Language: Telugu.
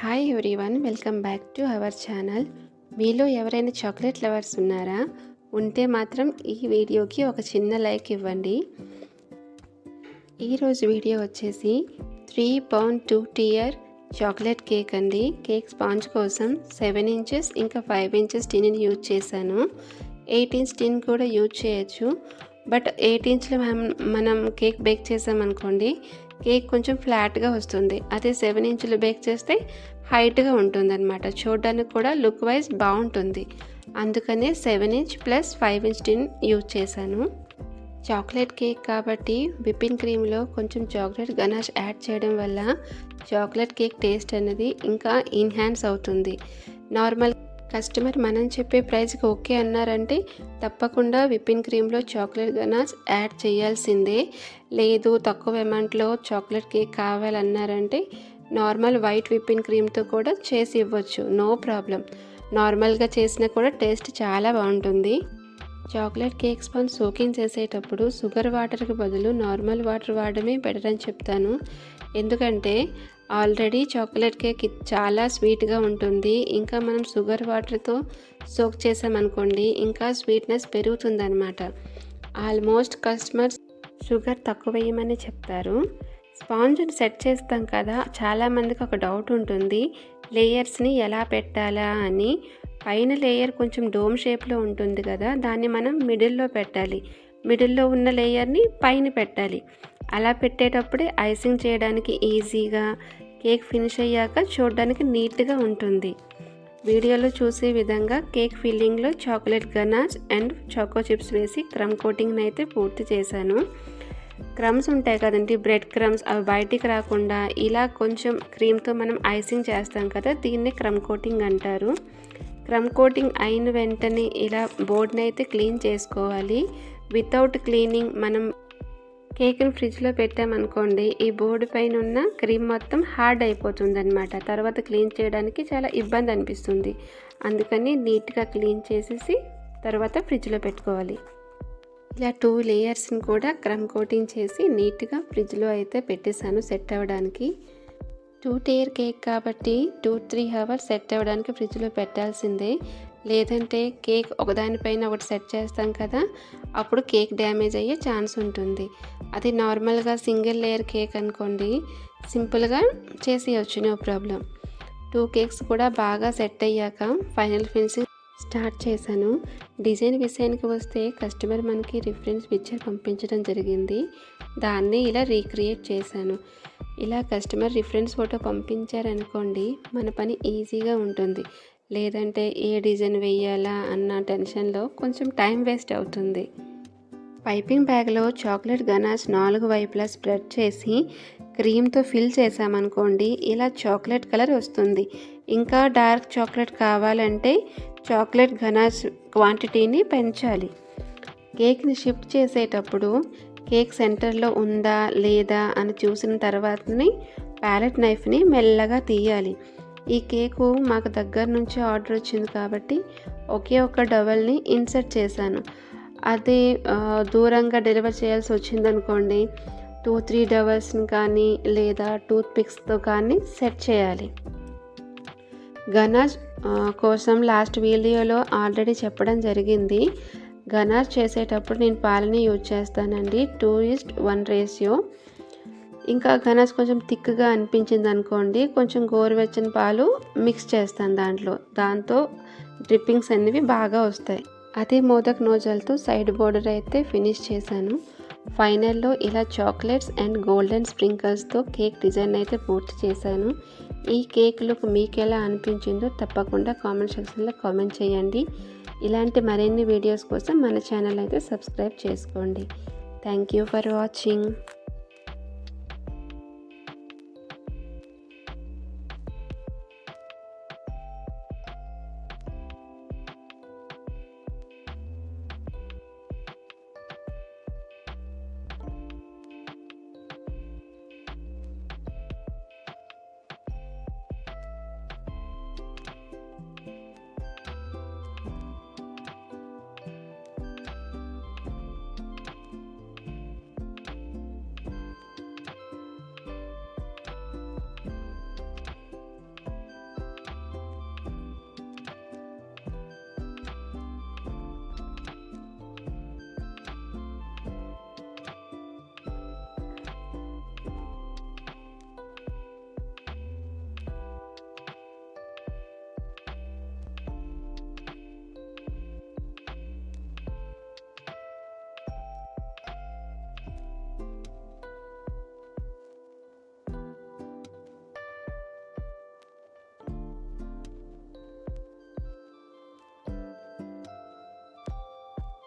Hi everyone, welcome back to our channel. మీలో ఎవరైనా చాక్లెట్ లవర్స్ ఉన్నారా? ఉంటే మాత్రం ఈ వీడియోకి ఒక చిన్న లైక్ ఇవ్వండి. ఈరోజు వీడియో వచ్చేసి 3 pound 2 tier చాక్లెట్ కేక్ అండి. కేక్ స్పాంజ్ కోసం 7 inches ఇంకా 5 inches టిన్ని యూజ్ చేశాను. 8 inch టిన్ కూడా యూజ్ చేయొచ్చు. బట్ 8 inchలో మనం కేక్ బేక్ చేసామనుకోండి, కేక్ కొంచెం ఫ్లాట్గా వస్తుంది. అదే 7 inchలు బేక్ చేస్తే హైట్గా ఉంటుంది అనమాట. చూడడానికి కూడా లుక్ వైజ్ బాగుంటుంది. అందుకనే 7 inch ప్లస్ 5 inch టిన్ యూజ్ చేశాను. చాక్లెట్ కేక్ కాబట్టి విప్పింగ్ క్రీమ్లో కొంచెం చాక్లెట్ గనాష్ యాడ్ చేయడం వల్ల చాక్లెట్ కేక్ టేస్ట్ అనేది ఇంకా ఎన్హాన్స్ అవుతుంది. నార్మల్ కస్టమర్ మనం చెప్పే ప్రైస్కి ఓకే అన్నారంటే తప్పకుండా విప్పింగ్ క్రీమ్లో చాక్లెట్ గనాష్ యాడ్ చేయాల్సిందే. లేదు తక్కువ అమౌంట్లో చాక్లెట్ కేక్ కావాలన్నారంటే నార్మల్ వైట్ విప్పింగ్ క్రీమ్తో కూడా చేసి ఇవ్వచ్చు, నో ప్రాబ్లం. నార్మల్గా చేసినా కూడా టేస్ట్ చాలా బాగుంటుంది. చాక్లెట్ కేక్ స్పాంజ్ సోకింగ్ చేసేటప్పుడు షుగర్ వాటర్కి బదులు నార్మల్ వాటర్ వాడడమే బెటర్ అని చెప్తాను. ఎందుకంటే ఆల్రెడీ చాక్లెట్ కేక్ చాలా స్వీట్గా ఉంటుంది. ఇంకా మనం షుగర్ వాటర్తో సోక్ చేసామనుకోండి ఇంకా స్వీట్నెస్ పెరుగుతుంది అనమాట. ఆల్మోస్ట్ కస్టమర్స్ షుగర్ తక్కువ వేయమని చెప్తారు. స్పాంజ్ని సెట్ చేస్తాం కదా, చాలామందికి ఒక డౌట్ ఉంటుంది, లేయర్స్ని ఎలా పెట్టాలా అని. పైన లేయర్ కొంచెం డోమ్ షేప్లో ఉంటుంది కదా, దాన్ని మనం మిడిల్లో పెట్టాలి. మిడిల్లో ఉన్న లేయర్ని పైన పెట్టాలి. అలా పెట్టేటప్పుడే ఐసింగ్ చేయడానికి ఈజీగా, కేక్ ఫినిష్ అయ్యాక చూడడానికి నీట్గా ఉంటుంది. వీడియోలో చూసే విధంగా కేక్ ఫిల్లింగ్లో chocolate ganache and choco chips వేసి క్రమ్ కోటింగ్ని అయితే పూర్తి చేశాను. క్రమ్స్ ఉంటాయి కదండి, బ్రెడ్ క్రమ్స్, అవి బయటికి రాకుండా ఇలా కొంచెం క్రీమ్తో మనం ఐసింగ్ చేస్తాం కదా, దీన్ని క్రమ్ కోటింగ్ అంటారు. క్రమ్ కోటింగ్ అయిన వెంటనే ఇలా బోర్డ్ని అయితే క్లీన్ చేసుకోవాలి. వితౌట్ క్లీనింగ్ మనం కేక్ని ఫ్రిడ్జ్లో పెట్టామనుకోండి, ఈ బోర్డు పైన ఉన్న క్రీమ్ మొత్తం హార్డ్ అయిపోతుంది అనమాట. తర్వాత క్లీన్ చేయడానికి చాలా ఇబ్బంది అనిపిస్తుంది. అందుకని నీట్గా క్లీన్ చేసేసి తర్వాత ఫ్రిడ్జ్లో పెట్టుకోవాలి. ఇలా 2 లేయర్స్ని కూడా క్రమ్ కోటింగ్ చేసి నీట్గా ఫ్రిడ్జ్లో అయితే పెట్టేశాను సెట్ అవ్వడానికి. 2 tier కేక్ కాబట్టి 2-3 hours సెట్ అవ్వడానికి ఫ్రిడ్జ్లో పెట్టాల్సిందే. లేదంటే కేక్ ఒకదానిపైన ఒకటి సెట్ చేస్తాం కదా, అప్పుడు కేక్ డ్యామేజ్ అయ్యే ఛాన్స్ ఉంటుంది. అది నార్మల్గా సింగిల్ లేయర్ కేక్ అనుకోండి, సింపుల్గా చేసేయచ్చు, నో ప్రాబ్లం. 2 కేక్స్ కూడా బాగా సెట్ అయ్యాక ఫైనల్ ఫినిషింగ్ స్టార్ట్ చేశాను. డిజైన్ విషయానికి వస్తే కస్టమర్ మనకి రిఫరెన్స్ పిక్చర్ పంపించడం జరిగింది. దాన్ని ఇలా రీక్రియేట్ చేశాను. ఇలా కస్టమర్ రిఫరెన్స్ ఫోటో పంపించారనుకోండి, మన పని ఈజీగా ఉంటుంది. లేదంటే ఏ డిజైన్ వేయాలా అన్న టెన్షన్లో కొంచెం టైం వేస్ట్ అవుతుంది. పైపింగ్ బ్యాగ్లో చాక్లెట్ గనాష్ 4 వైపులా స్ప్రెడ్ చేసి క్రీమ్తో ఫిల్ చేసామనుకోండి, ఇలా చాక్లెట్ కలర్ వస్తుంది. ఇంకా డార్క్ చాక్లెట్ కావాలంటే చాక్లెట్ గనాష్ క్వాంటిటీని పెంచాలి. కేక్ని షిఫ్ట్ చేసేటప్పుడు కేక్ సెంటర్లో ఉందా లేదా అని చూసిన తర్వాతని ప్యాలెట్ నైఫ్ని మెల్లగా తీయాలి. ఈ కేకు మాకు దగ్గర నుంచి ఆర్డర్ వచ్చింది కాబట్టి ఒకే ఒక డబల్ని ఇన్సర్ట్ చేశాను. అదే దూరంగా డెలివర్ చేయాల్సి వచ్చిందనుకోండి, 2-3 డబల్స్ని కానీ లేదా టూత్ పిక్స్తో కానీ సెట్ చేయాలి. గనాష్ కోసం లాస్ట్ వీడియోలో ఆల్రెడీ చెప్పడం జరిగింది. గనాష్ చేసేటప్పుడు నేను పాలని యూజ్ చేస్తానండి, 2:1 రేషియో. ఇంకా గనాష్ కొంచెం థిక్గా అనిపించింది అనుకోండి, కొంచెం గోరువెచ్చని పాలు మిక్స్ చేస్తాను దాంతో డ్రిప్పింగ్స్ అనేవి బాగా వస్తాయి. అదే మోదక్ నోజల్తో సైడ్ బోర్డర్ అయితే ఫినిష్ చేశాను. ఫైనల్లో ఇలా చాక్లెట్స్ అండ్ గోల్డెన్ స్ప్రింకల్స్తో కేక్ డిజైన్ అయితే పూర్తి చేశాను. ఈ కేక్ లుక్ మీకు ఎలా అనిపించిందో తప్పకుండా కామెంట్ సెక్షన్లో కామెంట్ చేయండి. ఇలాంటి మరిన్ని వీడియోస్ కోసం మన ఛానల్ అయితే సబ్స్క్రైబ్ చేసుకోండి. Thank you for watching.